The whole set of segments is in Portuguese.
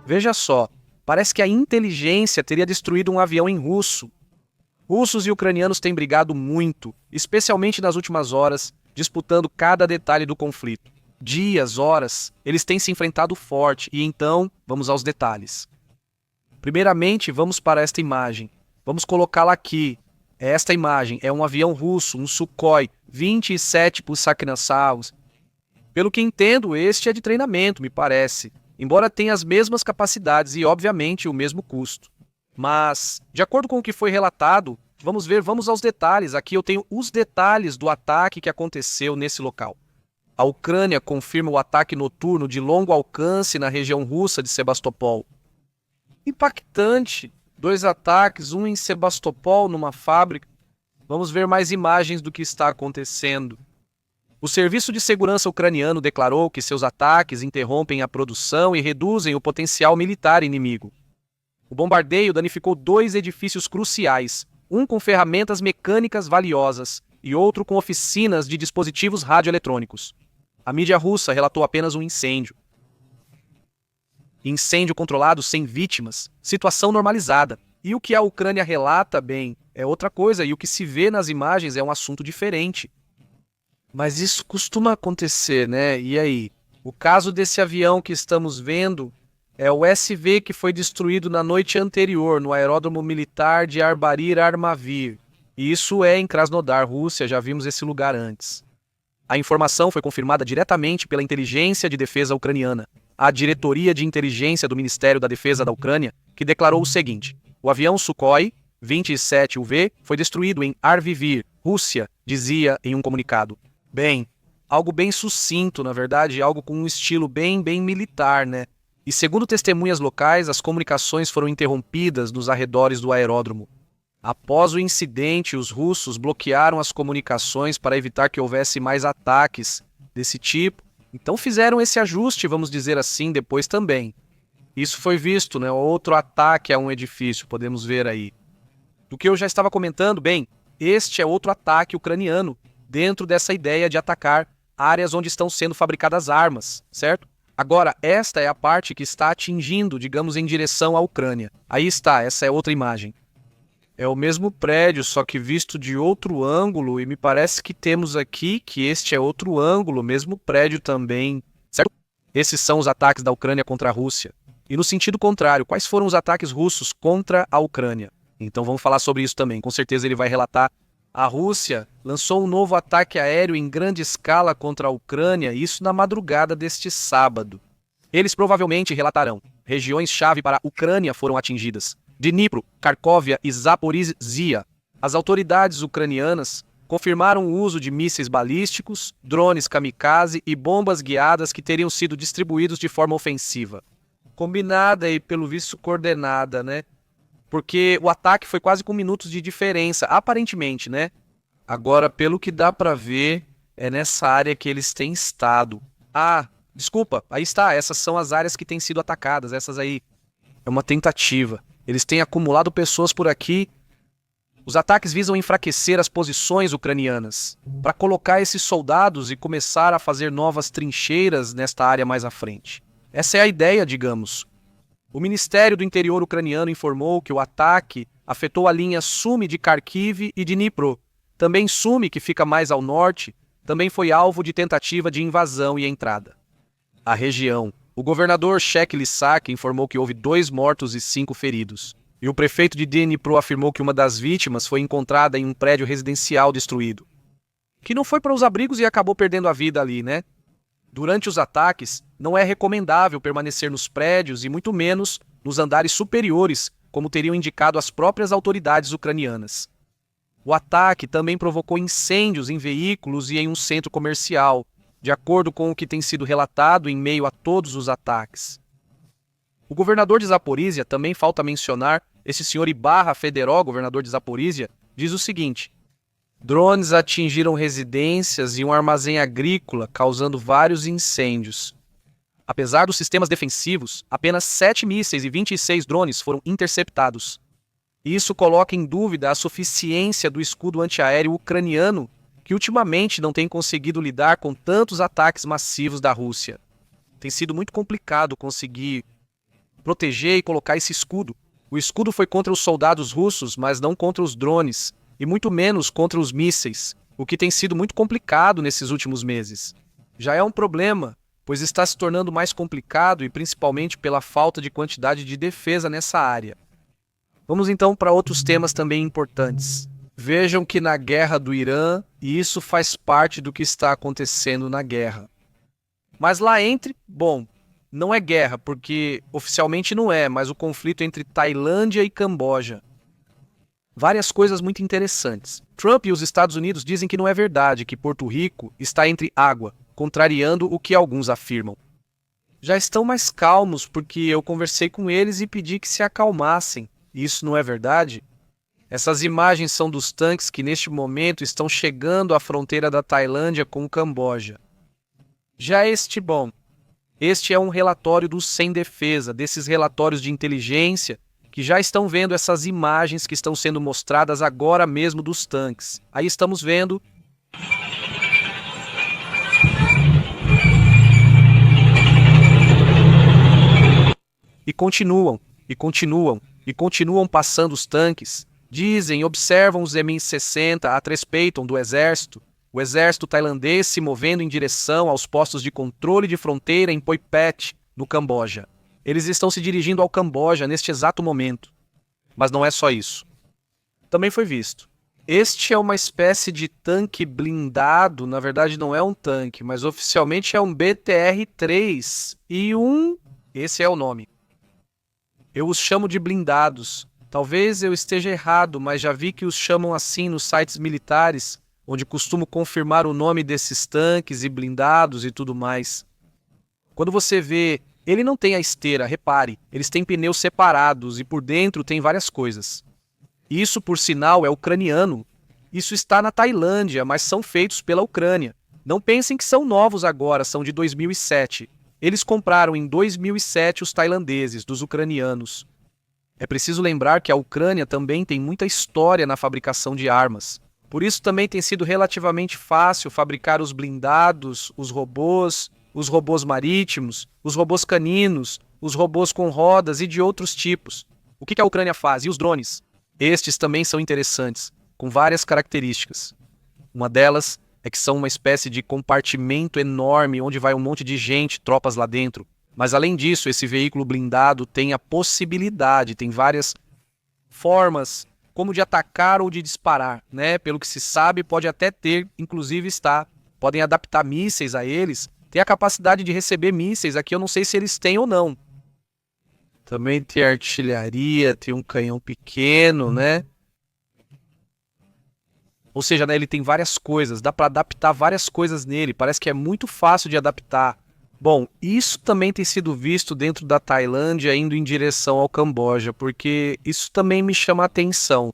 Veja só, parece que a inteligência teria destruído um avião em russo. Russos e ucranianos têm brigado muito, especialmente nas últimas horas, disputando cada detalhe do conflito. Dias, horas, eles têm se enfrentado forte e então, vamos aos detalhes. Primeiramente, vamos para esta imagem. Vamos colocá-la aqui. Esta imagem é um avião russo, um Sukhoi 27 por Saknasaus. Pelo que entendo, este é de treinamento, me parece, embora tenha as mesmas capacidades e, obviamente, o mesmo custo. Mas, de acordo com o que foi relatado, vamos aos detalhes. Aqui eu tenho os detalhes do ataque que aconteceu nesse local. A Ucrânia confirma o ataque noturno de longo alcance na região russa de Sebastopol. Impactante! 2 ataques, um em Sebastopol, numa fábrica. Vamos ver mais imagens do que está acontecendo. O Serviço de Segurança ucraniano declarou que seus ataques interrompem a produção e reduzem o potencial militar inimigo. O bombardeio danificou 2 edifícios cruciais, um com ferramentas mecânicas valiosas e outro com oficinas de dispositivos radioeletrônicos. A mídia russa relatou apenas um incêndio. Incêndio controlado sem vítimas, situação normalizada. E o que a Ucrânia relata, bem, é outra coisa, e o que se vê nas imagens é um assunto diferente. Mas isso costuma acontecer, né? E aí? O caso desse avião que estamos vendo é o SV que foi destruído na noite anterior no aeródromo militar de Arbarir Armavir. E isso é em Krasnodar, Rússia, já vimos esse lugar antes. A informação foi confirmada diretamente pela Inteligência de Defesa Ucraniana, a Diretoria de Inteligência do Ministério da Defesa da Ucrânia, que declarou o seguinte: o avião Sukhoi 27UV foi destruído em Arvivir, Rússia, dizia em um comunicado. Bem, algo bem sucinto, na verdade, algo com um estilo bem militar, né? E segundo testemunhas locais, as comunicações foram interrompidas nos arredores do aeródromo. Após o incidente, os russos bloquearam as comunicações para evitar que houvesse mais ataques desse tipo. Então fizeram esse ajuste, vamos dizer assim, depois também. Isso foi visto, né? Outro ataque a um edifício, podemos ver aí. Do que eu já estava comentando, bem, este é outro ataque ucraniano, dentro dessa ideia de atacar áreas onde estão sendo fabricadas armas, certo? Agora, esta é a parte que está atingindo, digamos, em direção à Ucrânia. Aí está, essa é outra imagem. É o mesmo prédio, só que visto de outro ângulo, e me parece que temos aqui que este é outro ângulo, mesmo prédio também, certo? Esses são os ataques da Ucrânia contra a Rússia. E no sentido contrário, quais foram os ataques russos contra a Ucrânia? Então vamos falar sobre isso também. Com certeza ele vai relatar. A Rússia lançou um novo ataque aéreo em grande escala contra a Ucrânia, isso na madrugada deste sábado. Eles provavelmente relatarão: regiões-chave para a Ucrânia foram atingidas. Dnipro, Kharkovia e Zaporizhia. As autoridades ucranianas confirmaram o uso de mísseis balísticos, drones kamikaze e bombas guiadas que teriam sido distribuídos de forma ofensiva. Combinada e, pelo visto, coordenada, né? Porque o ataque foi quase com minutos de diferença, aparentemente, né? Agora, pelo que dá pra ver, é nessa área que eles têm estado. Ah, desculpa, aí está, essas são as áreas que têm sido atacadas, essas aí. É uma tentativa. Eles têm acumulado pessoas por aqui. Os ataques visam enfraquecer as posições ucranianas, para colocar esses soldados e começar a fazer novas trincheiras nesta área mais à frente. Essa é a ideia, digamos. O Ministério do Interior ucraniano informou que o ataque afetou a linha Sumy de Kharkiv e de Dnipro. Também Sumy, que fica mais ao norte, também foi alvo de tentativa de invasão e entrada. A região. O governador Sheikh Lysak informou que houve 2 mortos e 5 feridos. E o prefeito de Dnipro afirmou que uma das vítimas foi encontrada em um prédio residencial destruído. Que não foi para os abrigos e acabou perdendo a vida ali, né? Durante os ataques, não é recomendável permanecer nos prédios e muito menos nos andares superiores, como teriam indicado as próprias autoridades ucranianas. O ataque também provocou incêndios em veículos e em um centro comercial, de acordo com o que tem sido relatado em meio a todos os ataques. O governador de Zaporizhia, também falta mencionar, esse senhor Ibarra Federó, governador de Zaporizhia, diz o seguinte: drones atingiram residências e um armazém agrícola, causando vários incêndios. Apesar dos sistemas defensivos, apenas 7 mísseis e 26 drones foram interceptados. Isso coloca em dúvida a suficiência do escudo antiaéreo ucraniano, que ultimamente não tem conseguido lidar com tantos ataques massivos da Rússia. Tem sido muito complicado conseguir proteger e colocar esse escudo. O escudo foi contra os soldados russos, mas não contra os drones, e muito menos contra os mísseis, o que tem sido muito complicado nesses últimos meses. Já é um problema, pois está se tornando mais complicado e principalmente pela falta de quantidade de defesa nessa área. Vamos então para outros temas também importantes. Vejam que na guerra do Irã, e isso faz parte do que está acontecendo na guerra. Mas lá entre, bom, não é guerra, porque oficialmente não é, mas o conflito entre Tailândia e Camboja. Várias coisas muito interessantes. Trump e os Estados Unidos dizem que não é verdade, que Porto Rico está entre água, contrariando o que alguns afirmam. Já estão mais calmos porque eu conversei com eles e pedi que se acalmassem. Isso não é verdade? Essas imagens são dos tanques que neste momento estão chegando à fronteira da Tailândia com o Camboja. Já este é um relatório dos sem defesa, desses relatórios de inteligência que já estão vendo essas imagens que estão sendo mostradas agora mesmo dos tanques. Aí estamos vendo. E continuam, e continuam, e continuam passando os tanques. Dizem, observam os Mi-60 a respeitam do exército. O exército tailandês se movendo em direção aos postos de controle de fronteira em Phoi Phet, no Camboja. Eles estão se dirigindo ao Camboja neste exato momento. Mas não é só isso. Também foi visto. Este é uma espécie de tanque blindado, na verdade não é um tanque, mas oficialmente é um BTR-3 e esse é o nome. Eu os chamo de blindados. Talvez eu esteja errado, mas já vi que os chamam assim nos sites militares, onde costumo confirmar o nome desses tanques e blindados e tudo mais. Quando você vê, ele não tem a esteira, repare, eles têm pneus separados e por dentro tem várias coisas. Isso, por sinal, é ucraniano. Isso está na Tailândia, mas são feitos pela Ucrânia. Não pensem que são novos agora, são de 2007. Eles compraram em 2007 os tailandeses, dos ucranianos. É preciso lembrar que a Ucrânia também tem muita história na fabricação de armas. Por isso também tem sido relativamente fácil fabricar os blindados, os robôs marítimos, os robôs caninos, os robôs com rodas e de outros tipos. O que a Ucrânia faz? E os drones? Estes também são interessantes, com várias características. Uma delas é que são uma espécie de compartimento enorme onde vai um monte de gente, tropas lá dentro. Mas além disso, esse veículo blindado tem a possibilidade, tem várias formas como de atacar ou de disparar, né? Pelo que se sabe, pode até ter, inclusive podem adaptar mísseis a eles, tem a capacidade de receber mísseis, aqui eu não sei se eles têm ou não. Também tem artilharia, tem um canhão pequeno, né? Ou seja, né, ele tem várias coisas, dá para adaptar várias coisas nele, parece que é muito fácil de adaptar. Bom, isso também tem sido visto dentro da Tailândia indo em direção ao Camboja, porque isso também me chama a atenção.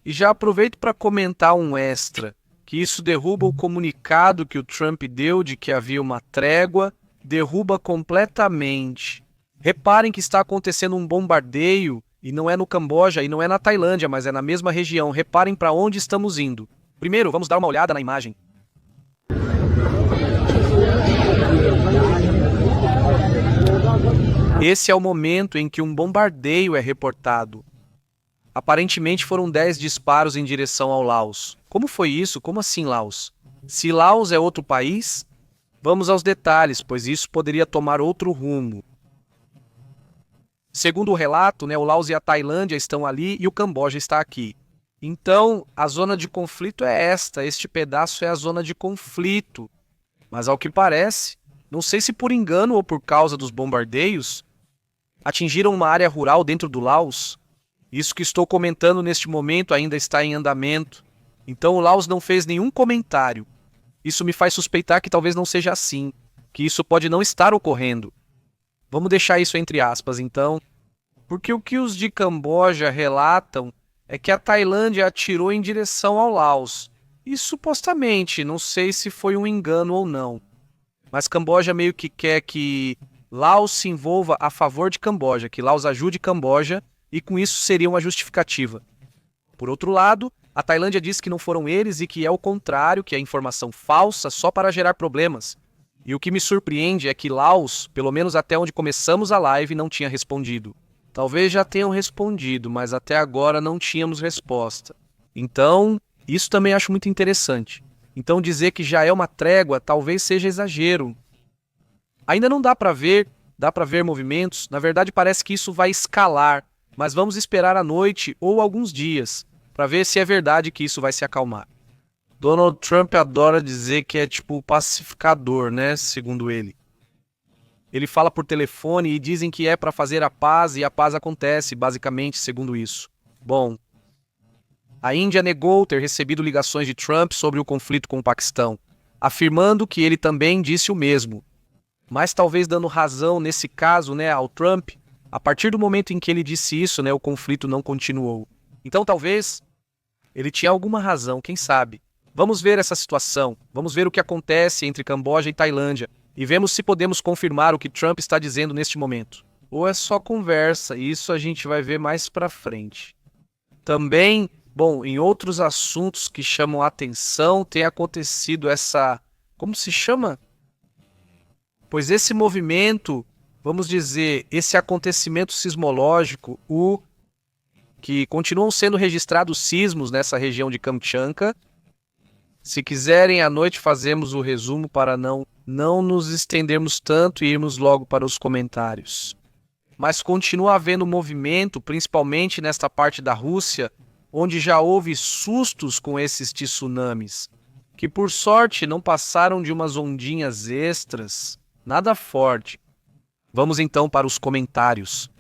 E já aproveito para comentar um extra, que isso derruba o comunicado que o Trump deu de que havia uma trégua, derruba completamente. Reparem que está acontecendo um bombardeio, e não é no Camboja, e não é na Tailândia, mas é na mesma região. Reparem para onde estamos indo. Primeiro, vamos dar uma olhada na imagem. Esse é o momento em que um bombardeio é reportado. Aparentemente foram 10 disparos em direção ao Laos. Como foi isso? Como assim Laos? Se Laos é outro país? Vamos aos detalhes, pois isso poderia tomar outro rumo. Segundo o relato, o Laos e a Tailândia estão ali e o Camboja está aqui. Então, a zona de conflito é este pedaço é a zona de conflito. Mas ao que parece, não sei se por engano ou por causa dos bombardeios, atingiram uma área rural dentro do Laos. Isso que estou comentando neste momento ainda está em andamento. Então o Laos não fez nenhum comentário. Isso me faz suspeitar que talvez não seja assim, que isso pode não estar ocorrendo. Vamos deixar isso entre aspas, então, porque o que os de Camboja relatam é que a Tailândia atirou em direção ao Laos. E supostamente, não sei se foi um engano ou não, mas Camboja meio que quer que Laos se envolva a favor de Camboja, que Laos ajude Camboja, e com isso seria uma justificativa. Por outro lado, a Tailândia diz que não foram eles e que é o contrário, que é informação falsa só para gerar problemas. E o que me surpreende é que Laos, pelo menos até onde começamos a live, não tinha respondido. Talvez já tenham respondido, mas até agora não tínhamos resposta. Então, isso também acho muito interessante. Então dizer que já é uma trégua talvez seja exagero. Ainda não dá para ver movimentos, na verdade parece que isso vai escalar, mas vamos esperar a noite ou alguns dias para ver se é verdade que isso vai se acalmar. Donald Trump adora dizer que é tipo o pacificador, né, segundo ele. Ele fala por telefone e dizem que é para fazer a paz e a paz acontece, basicamente, segundo isso. Bom, a Índia negou ter recebido ligações de Trump sobre o conflito com o Paquistão, afirmando que ele também disse o mesmo. Mas talvez dando razão nesse caso, né, ao Trump, a partir do momento em que ele disse isso, né, o conflito não continuou. Então talvez ele tinha alguma razão, quem sabe. Vamos ver essa situação, vamos ver o que acontece entre Camboja e Tailândia e vemos se podemos confirmar o que Trump está dizendo neste momento. Ou é só conversa, e isso a gente vai ver mais pra frente. Também, bom, em outros assuntos que chamam a atenção, tem acontecido essa... Como se chama? Pois esse movimento, vamos dizer, esse acontecimento sismológico, que continuam sendo registrados sismos nessa região de Kamchatka. Se quiserem, à noite fazemos o resumo para não nos estendermos tanto e irmos logo para os comentários. Mas continua havendo movimento, principalmente nesta parte da Rússia, onde já houve sustos com esses tsunamis, que por sorte não passaram de umas ondinhas extras, nada forte. Vamos então para os comentários.